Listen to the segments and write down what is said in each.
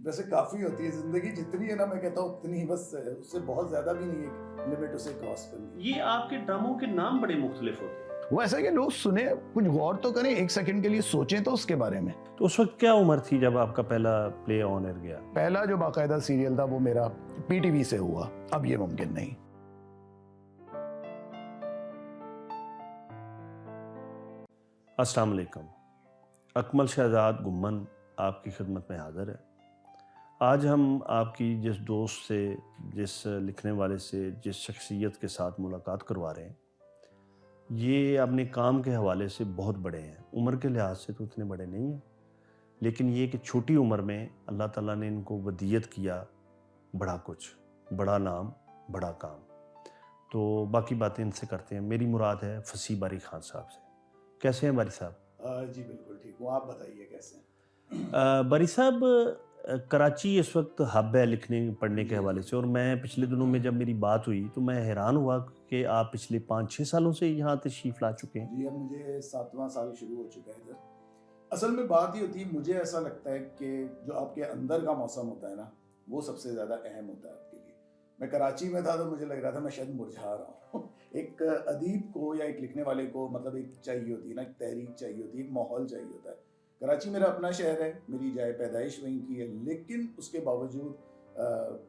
वैसे काफ़ी होती है ज़िंदगी, जितनी है ना मैं कहता हूँ उतनी ही, बस उससे बहुत ज़्यादा भी नहीं, एक लिमिट उसे क्रॉस करनी है। ये आपके ड्रामों के नाम बड़े मुख्तलिफ होते हैं। वो ऐसा है कि लोग सुने, कुछ गौर तो करें, एक सेकंड के लिए सोचें तो उसके बारे में। तो उस वक्त क्या उम्र थी जब आपका पहला प्ले ऑन एयर गया? पहला जो बाकायदा सीरियल था वो मेरा पीटीवी से हुआ, अब ये मुमकिन नहीं। अस्सलाम वालेकुम। अकमल शहजाद गुम्मन आपकी खिदमत में हाज़िर है। आज हम आपकी जिस दोस्त से, जिस लिखने वाले से, जिस शख्सियत के साथ मुलाकात करवा रहे हैं, ये अपने काम के हवाले से बहुत बड़े हैं। उम्र के लिहाज से तो इतने बड़े नहीं हैं, लेकिन ये कि छोटी उम्र में अल्लाह ताला ने इनको वदीयत किया बड़ा कुछ, बड़ा नाम, बड़ा काम। तो बाकी बातें इनसे करते हैं। मेरी मुराद है फसी बारी खान साहब से। कैसे हैं बारी साहब? जी बिल्कुल ठीक हूँ, आप बताइए कैसे हैं? बारी साहब, कराची इस वक्त हब है लिखने पढ़ने के हवाले से, और मैं पिछले दिनों में जब मेरी बात हुई तो मैं हैरान हुआ कि आप पिछले 5-6 सालों से यहाँ तशरीफ़ ला चुके हैं। जी, अब मुझे 7वां साल शुरू हो चुका है इधर। असल में बात ही होती है, मुझे ऐसा लगता है कि जो आपके अंदर का मौसम होता है ना, वो सबसे ज़्यादा अहम होता है आपके लिए। मैं कराची में था तो मुझे लग रहा था मैं शायद मुरझा रहा हूँ। एक अदीब को या एक लिखने वाले को मतलब एक चाहिए होती है ना, एक तहरीक चाहिए होती है, एक माहौल चाहिए होता है। कराची मेरा अपना शहर है, मेरी जाए पैदाइश वहीं की है, लेकिन उसके बावजूद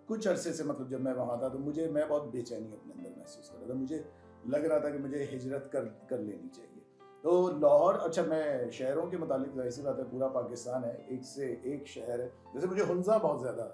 कुछ अरसे से मतलब जब मैं वहाँ था तो मैं बहुत बेचैनी अपने अंदर महसूस कर रहा था। मुझे लग रहा था कि मुझे हिजरत कर लेनी चाहिए। तो लाहौर, अच्छा मैं शहरों के मुतालिक जाहिर सी बात है, पूरा पाकिस्तान है, एक से एक शहर है। जैसे मुझे हुंजा बहुत ज़्यादा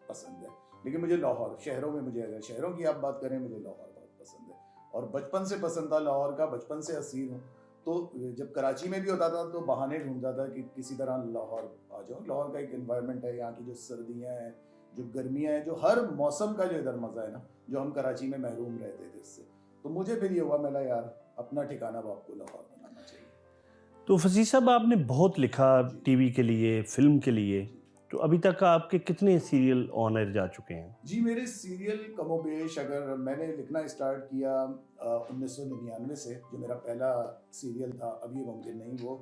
पसंद है, लेकिन मुझे लाहौर, शहरों में मुझे, अगर शहरों की आप बात करें, मुझे लाहौर बहुत पसंद है और बचपन से पसंद था लाहौर का, बचपन से असीर हूँ। तो जब कराची में भी होता था तो बहाने ढूंढता था कि किसी तरह लाहौर आ जाऊँ। लाहौर का एक एनवायरनमेंट है, यहाँ की जो सर्दियाँ हैं, जो गर्मियाँ हैं, जो हर मौसम का जो इधर मज़ा है ना, जो हम कराची में महरूम रहते थे इससे। तो मुझे फिर ये हुआ, मेरा यार अपना ठिकाना बाप को लाहौर बनाना चाहिए। तो फसी साहब, आपने बहुत लिखा जी। टीवी के लिए, फिल्म के लिए। जी। तो अभी तक आपके कितने सीरियल ऑन एयर जा चुके हैं? जी, मेरे सीरियल कमोबेश, अगर मैंने लिखना स्टार्ट किया 1999 से, जो मेरा पहला सीरियल था अब ये मुमकिन नहीं, वो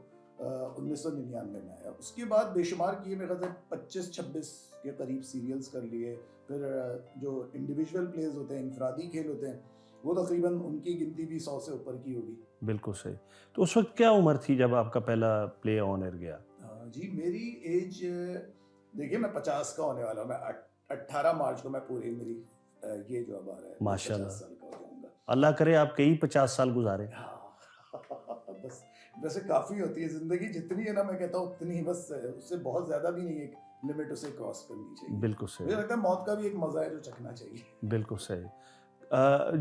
1999 में आया। उसके बाद बेशुमार किए, मेरे ख्याल से 25-26 के करीब सीरियल्स कर लिए। फिर जो इंडिविजुअल प्लेज होते हैं, इंफरादी खेल होते हैं, वो तकरीबन उनकी गिनती भी 100 से ऊपर की होगी। बिल्कुल सही। तो उस वक्त क्या उम्र थी जब आपका पहला प्ले ऑन एयर गया? जी, मेरी एज देखिए, मैं 50 का होने वाला हूँ। मैं 18 मार्च को मैं पूरी मेरी ये जो अब आ रहा है 50 माशाल्लाह, साल का हो जाऊंगा। अल्लाह करे आप कई 50 साल गुजारे। हाँ। बस वैसे काफ़ी होती है ज़िंदगी, जितनी है ना मैं कहता हूँ उतनी ही, बस उससे बहुत ज़्यादा भी नहीं, एक लिमिट उसे क्रॉस करनी चाहिए। बिल्कुल मुझे सही, लगता है मौत का भी एक मज़ा है जो चखना चाहिए। बिल्कुल सही।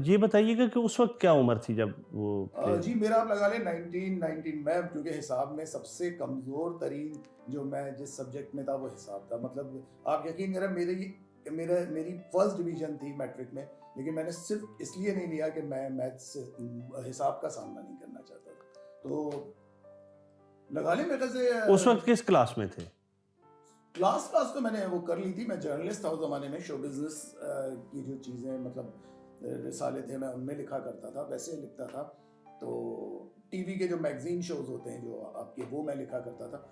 ये बताइएगा कि उस वक्त क्या उम्र थी जब वो प्ले? जी, मेरा आप लगा लें 1919 में, क्योंकि हिसाब में सबसे कमज़ोर तरीन जो मैं जिस सब्जेक्ट में था वो हिसाब था। मतलब आप यकीन करें, मेरी फर्स्ट डिवीज़न थी मैट्रिक में, लेकिन मैंने सिर्फ इसलिए नहीं लिया कि मैं मैथ्स से हिसाब का सामना नहीं करना चाहता था। तो लगा लें मेरे से उस वक्त किस क्लास में थे? क्लास तो मैंने वो कर ली थी। मैं जर्नलिस्ट था उस ज़माने में, शो बिज़नेस की जो चीज़ें मतलब रिसाले थे, मैं उनमें लिखा करता था, वैसे लिखता था। तो टीवी के जो मैगजीन शोज़ होते हैं जो आपके, वो मैं लिखा करता था।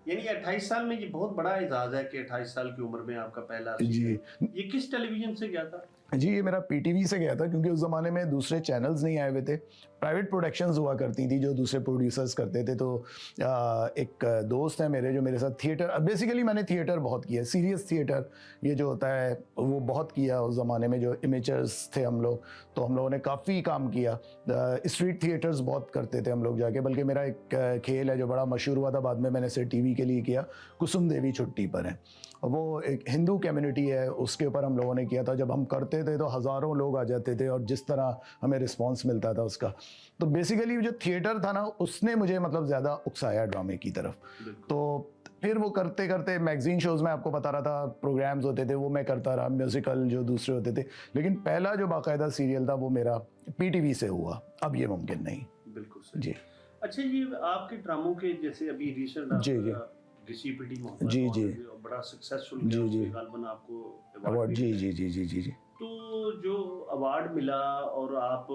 यानी 28 साल में ये बहुत बड़ा एजाज है कि 28 साल की उम्र में आपका पहला जी। सीरियल। ये किस टेलीविजन से गया था? जी, ये मेरा पीटीवी से गया था, क्योंकि उस ज़माने में दूसरे चैनल्स नहीं आए हुए थे। प्राइवेट प्रोडक्शंस हुआ करती थी जो दूसरे प्रोड्यूसर्स करते थे। तो एक दोस्त है मेरे जो मेरे साथ थिएटर, बेसिकली मैंने थिएटर बहुत किया, सीरियस थिएटर ये जो होता है वो बहुत किया उस ज़माने में। जो इमेचर्स थे हम लोग, तो हम लोगों ने काफ़ी काम किया। स्ट्रीट थिएटर्स बहुत करते थे हम लोग जाके। बल्कि मेरा एक खेल है जो बड़ा मशहूर हुआ था, बाद में मैंने इसे टीवी के लिए किया, कुसुम देवी छुट्टी पर है। वो एक हिंदू कम्युनिटी है, उसके ऊपर हम लोगों ने किया था। जब हम करते थे तो हज़ारों लोग आ जाते थे और जिस तरह हमें रिस्पांस मिलता था उसका, तो बेसिकली जो थिएटर था ना, उसने मुझे मतलब ज़्यादा उकसाया ड्रामे की तरफ। तो फिर वो करते करते मैगजीन शोज़ में, आपको बता रहा था, प्रोग्राम्स होते थे, वो मैं करता रहा, म्यूज़िकल जो दूसरे होते थे। लेकिन पहला जो बाकायदा सीरियल था वो मेरा पीटीवी से हुआ, अब ये मुमकिन नहीं। बिल्कुल सही। जी अच्छा, ये आपके ड्रामों के जैसे अभी रिसेंट जी जी घसीपिटी मोहब्बत जी जी और बड़ा सक्सेसफुल जी गया, जी उसमें गालिबन आपको अवार्ड अवार्ड, जी मिला। जी जी जी जी जी तो जो अवार्ड मिला, और आप,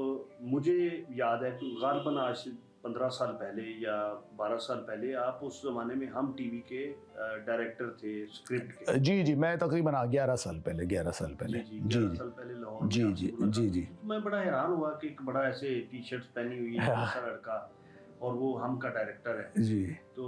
मुझे याद है कि गालिबन आज 15 साल पहले या 12 साल पहले आप उस ज़माने में हम टीवी के डायरेक्टर थे स्क्रिप्ट के। जी मैं तकरीबन 11 साल पहले 11 साल पहले जी 11 साल पहले लाहौर जी में जी आपसे मुलाकात जी हुई। जी तो मैं बड़ा हैरान हुआ कि एक बड़ा ऐसे टी शर्ट्स पहनी हुई है ऐसा लड़का, और वो हम का डायरेक्टर है, जी तो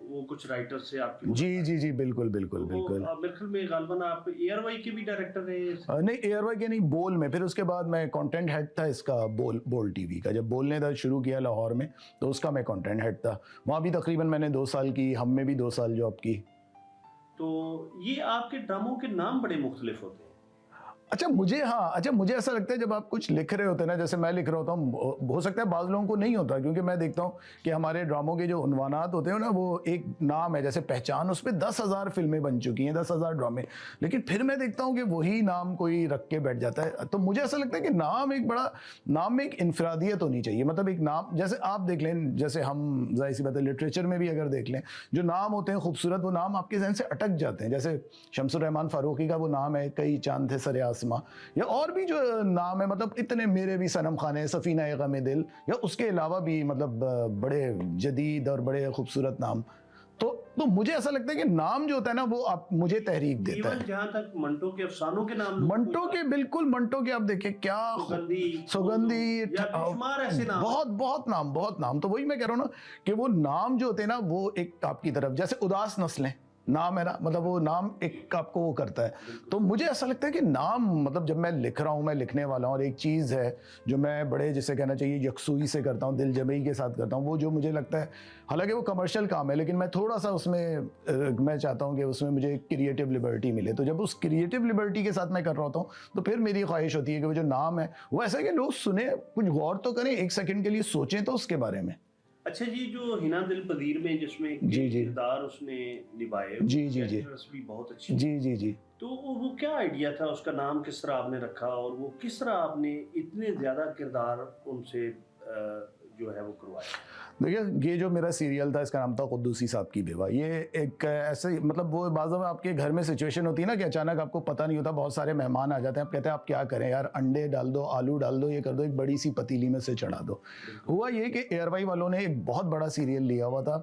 वो कुछ राइटर से आपकी जी बिल्कुल बिल्कुल बिल्कुल। मेरे ख्याल में गालबन आप एयरवाई के भी डायरेक्टर रहे। नहीं एयरवाई के नहीं, बोल में। फिर उसके बाद मैं कंटेंट हेड था इसका बोल टीवी का। जब बोल ने था शुरू किया लाहौर में तो उसका मैं कंटेंट हेड था। वहाँ भी तकरीबन मैंने 2 साल की, हम में भी 2 साल जॉब की। तो ये आपके ड्रामों के नाम बड़े मुख्तलिफ होते हैं। अच्छा मुझे ऐसा लगता है जब आप कुछ लिख रहे होते हैं ना, जैसे मैं लिख रहा होता हूँ, हो सकता है बाज़ लोगों को नहीं होता, क्योंकि मैं देखता हूँ कि हमारे ड्रामों के जो उन्वानात होते हैं ना, वो एक नाम है जैसे पहचान, उस पर 10,000 फिल्में बन चुकी हैं, 10,000 ड्रामे, लेकिन फिर मैं देखता हूँ कि वही नाम कोई रख के बैठ जाता है। तो मुझे ऐसा लगता है कि नाम में एक इनफरादियत होनी चाहिए। मतलब एक नाम, जैसे आप देख लें, जैसे हम जाहिर सी बात है लिटरेचर में भी अगर देख लें, जो नाम होते हैं खूबसूरत, वो नाम आपके जहन से अटक जाते हैं। जैसे शमसुर रहमान फारूकी का वो नाम है कई चांद थे सरे आसमां, या और भी जो नाम है, मतलब इतने मेरे भी सनम खाने, सफीना ए गम दिल, या उसके अलावा भी मतलब बड़े जदीद और बड़े खूबसूरत नाम। तो मुझे ऐसा लगता है कि नाम जो होता है ना, वो आप मुझे तहरीक देता है। जहाँ तक मंटो के अफसानों के नाम, मंटो के आप देखें क्या सुगंधी ऐसे नाम, बहुत नाम। तो वही मैं कह रहा हूँ ना कि वो नाम जो होते हैं ना, वो एक आपकी तरफ, जैसे उदास नस्लें नाम है ना, मतलब वो नाम एक आपको वो करता है। तो मुझे ऐसा लगता है कि नाम, मतलब जब मैं लिख रहा हूँ, मैं लिखने वाला हूँ, और एक चीज़ है जो मैं बड़े, जिसे कहना चाहिए, यकसुई से करता हूँ, दिल जबई के साथ करता हूँ, वो जो मुझे लगता है, हालांकि वो कमर्शियल काम है, लेकिन मैं थोड़ा सा उसमें मैं चाहता हूँ कि उसमें मुझे क्रिएटिव लिबर्टी मिले। तो जब उस क्रिएटिव लिबर्टी के साथ मैं कर रहा होता हूँ, तो फिर मेरी ख्वाहिश होती है कि वो जो नाम है वो ऐसा है कि लोग सुने, कुछ गौर तो करें, एक सेकेंड के लिए सोचें तो उसके बारे में। अच्छा जी, जो हिना दिल पदीर में जिसमें किरदार उसने निभाए, जी भी बहुत अच्छी। जी तो वो क्या आइडिया था, उसका नाम किस तरह आपने रखा, और वो किस तरह आपने इतने ज्यादा किरदार उनसे जो है वो करवाया? देखिए, ये जो मेरा सीरियल था, इसका नाम था कुद्दूसी साहब की बेवा। ये एक ऐसे, मतलब वो बाज़ में आपके घर में सिचुएशन होती है ना कि अचानक आपको पता नहीं होता, बहुत सारे मेहमान आ जाते हैं, आप कहते हैं आप क्या करें यार, अंडे डाल दो, आलू डाल दो, ये कर दो, एक बड़ी सी पतीली में से चढ़ा दो। हुआ ये कि एयरवाई वालों ने एक बहुत बड़ा सीरियल लिया हुआ था,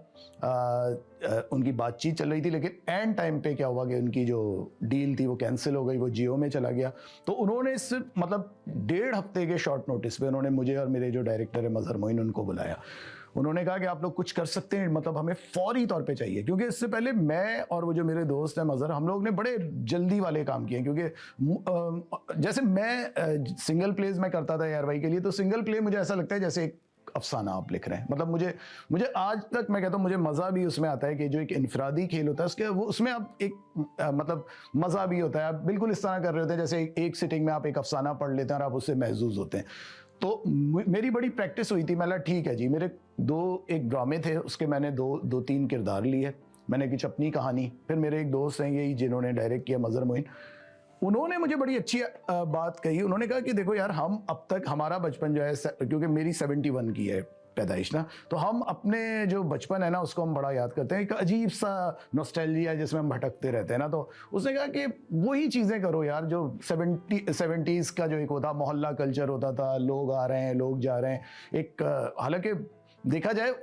उनकी बातचीत चल रही थी, लेकिन एंड टाइम पे क्या हुआ कि उनकी जो डील थी वो कैंसिल हो गई, वो जियो में चला गया। तो उन्होंने सिर्फ मतलब 1.5 हफ्ते के शॉर्ट नोटिस पे उन्होंने मुझे और मेरे जो डायरेक्टर है मजहर मोइन, उनको बुलाया। उन्होंने कहा कि आप लोग कुछ कर सकते हैं, मतलब हमें फौरी तौर पे चाहिए, क्योंकि इससे पहले मैं और वो जो मेरे दोस्त हैं मजहर, हम लोग ने बड़े जल्दी वाले काम किए, क्योंकि जैसे मैं सिंगल प्लेज में करता था एयरवाई के लिए, तो सिंगल प्ले मुझे ऐसा लगता है जैसे एक अफसाना आप लिख रहे हैं। मतलब मुझे आज तक, मैं कहता हूँ, मुझे मज़ा भी उसमें आता है कि जो एक इनफरादी खेल होता है उसके, वो उसमें आप एक मतलब मज़ा भी होता है। आप बिल्कुल इस तरह कर रहे होते हैं जैसे एक सिटिंग में आप एक अफसाना पढ़ लेते हैं और आप उससे महजूज होते हैं। तो मेरी बड़ी प्रैक्टिस हुई थी। मैं ठीक है जी, मेरे एक ड्रामे थे, उसके मैंने दो तीन किरदार लिए, मैंने कुछ अपनी कहानी, फिर मेरे एक दोस्त हैं यही जिन्होंने डायरेक्ट किया, मजहर मोइन, उन्होंने मुझे बड़ी अच्छी बात कही। उन्होंने कहा कि देखो यार, हम अब तक हमारा बचपन जो है, क्योंकि मेरी 71 की है पैदाइश ना, तो हम अपने जो बचपन है ना उसको हम बड़ा याद करते हैं, एक अजीब सा नॉस्टैल्जिया जिसमें हम भटकते रहते हैं ना। तो उसने कहा कि वही चीज़ें करो यार जो 70s का जो एक होता, मोहल्ला कल्चर होता था, लोग आ रहे हैं, लोग जा रहे हैं। एक हालांकि देखा जाए,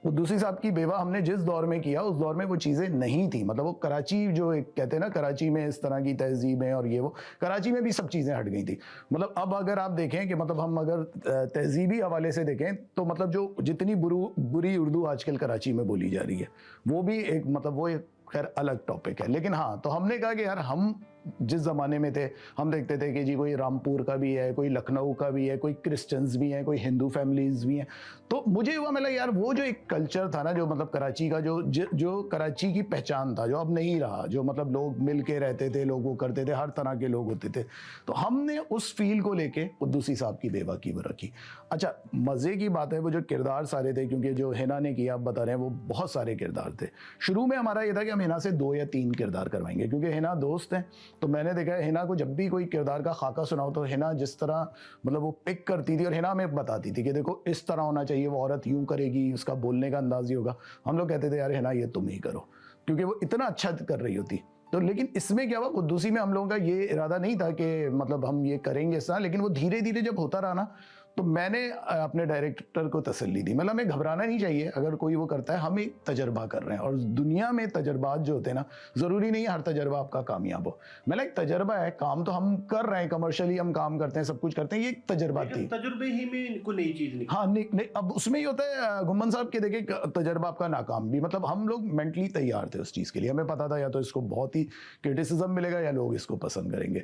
कुद्दूसी साहब की बेवा हमने जिस दौर में किया, उस दौर में वो चीज़ें नहीं थी। मतलब वो कराची, जो एक कहते हैं ना, कराची में इस तरह की तहजीब है और ये वो, कराची में भी सब चीज़ें हट गई थी। मतलब अब अगर आप देखें कि मतलब हम अगर तहजीबी हवाले से देखें तो मतलब जो जितनी बुरी उर्दू आजकल कराची में बोली जा रही है, वो भी एक, मतलब वो एक खैर अलग टॉपिक है। लेकिन हाँ, तो हमने कहा कि यार, हम जिस ज़माने में थे, हम देखते थे कि जी कोई रामपुर का भी है, कोई लखनऊ का भी है, कोई क्रिश्चियंस भी हैं, कोई हिंदू फैमिलीज भी हैं। तो मुझे हुआ, मतलब यार, वो जो एक कल्चर था ना, जो मतलब कराची का जो कराची की पहचान था, जो अब नहीं रहा, जो मतलब लोग मिल के रहते थे, लोग वो करते थे, हर तरह के लोग होते थे, तो हमने उस फील को लेके कुद्दूसी साहब की बेवा की वो रखी। अच्छा, मज़े की बात है, वो जो किरदार सारे थे, क्योंकि जो हिना ने किया, आप बता रहे हैं, वो बहुत सारे किरदार थे। शुरू में हमारा ये था कि हम हिना से 2 या 3 किरदार करवाएंगे, क्योंकि हिना दोस्त हैं। तो मैंने देखा है, हिना को जब भी कोई किरदार का खाका सुनाओ तो हिना जिस तरह मतलब वो पिक करती थी, और हिना हमें बताती थी कि देखो इस तरह होना चाहिए, वो औरत यूं करेगी, उसका बोलने का अंदाज ही होगा। हम लोग कहते थे यार हिना, ये तुम ही करो, क्योंकि वो इतना अच्छा कर रही होती। तो लेकिन इसमें क्या हुआ, कुद्दूसी में हम लोगों का ये इरादा नहीं था कि मतलब हम ये करेंगे इस तरह, लेकिन वो धीरे धीरे जब होता रहा ना, तो मैंने अपने डायरेक्टर को तसल्ली दी, मतलब हमें घबराना नहीं चाहिए अगर कोई वो करता है, हम एक तजर्बा कर रहे हैं और दुनिया में तजर्बात जो होते हैं ना, ज़रूरी नहीं है हर तजर्बा आपका कामयाब हो। मतलब एक तजर्बा है, काम तो हम कर रहे हैं, कमर्शियली हम काम करते हैं, सब कुछ करते हैं, ये एक तजर्बा थी। तजुर्बे ही में कोई नई चीज नहीं। हाँ नहीं, अब उसमें ही होता है गुम्मन साहब के, देखिए तजर्बा आपका नाकाम भी, मतलब हम लोग मेंटली तैयार थे उस चीज़ के लिए, हमें पता था या तो इसको बहुत ही क्रिटिसिज्म मिलेगा या लोग इसको पसंद करेंगे।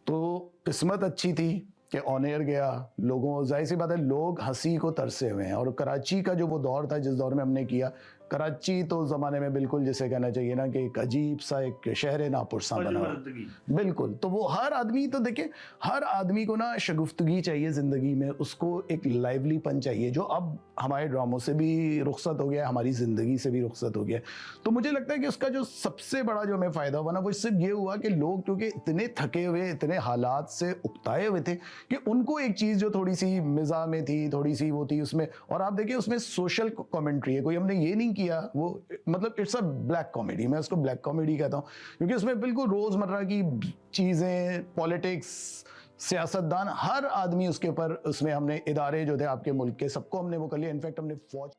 तो किस्मत अच्छी थी कि ऑन एयर गया, लोगों, जाहिर सी बात है लोग हंसी को तरसे हुए हैं। और कराची का जो वो दौर था जिस दौर में हमने किया, कराची तो उस ज़माने में बिल्कुल जिसे कहना चाहिए ना कि एक अजीब सा एक शहर नापुरसा बना हुआ। बिल्कुल, तो वो हर आदमी, तो देखिए हर आदमी को ना शगुफ्तगी चाहिए ज़िंदगी में, उसको एक लाइवलीपन चाहिए, जो अब हमारे ड्रामों से भी रुखसत हो गया, हमारी ज़िंदगी से भी रुखसत हो गया। तो मुझे लगता है कि उसका जो सबसे बड़ा जो हमें फ़ायदा हुआ ना, वो सिर्फ ये हुआ कि लोग क्योंकि इतने थके हुए, इतने हालात से उकताए हुए थे कि उनको एक चीज़ जो थोड़ी सी मिज़ा में थी, थोड़ी सी वो थी उसमें। और आप देखिए उसमें सोशल कमेंट्री है, कोई हमने ये नहीं किया, वो मतलब इट्स अ ब्लैक कॉमेडी, मैं उसको ब्लैक कॉमेडी कहता हूँ, क्योंकि उसमें बिल्कुल रोज़मर्रा की चीज़ें, पॉलिटिक्स, सियासतदान, हर आदमी उसके ऊपर, उसमें हमने इदारे जो थे आपके मुल्क के, सबको हमने वो कर लिया। इनफैक्ट हमने फौज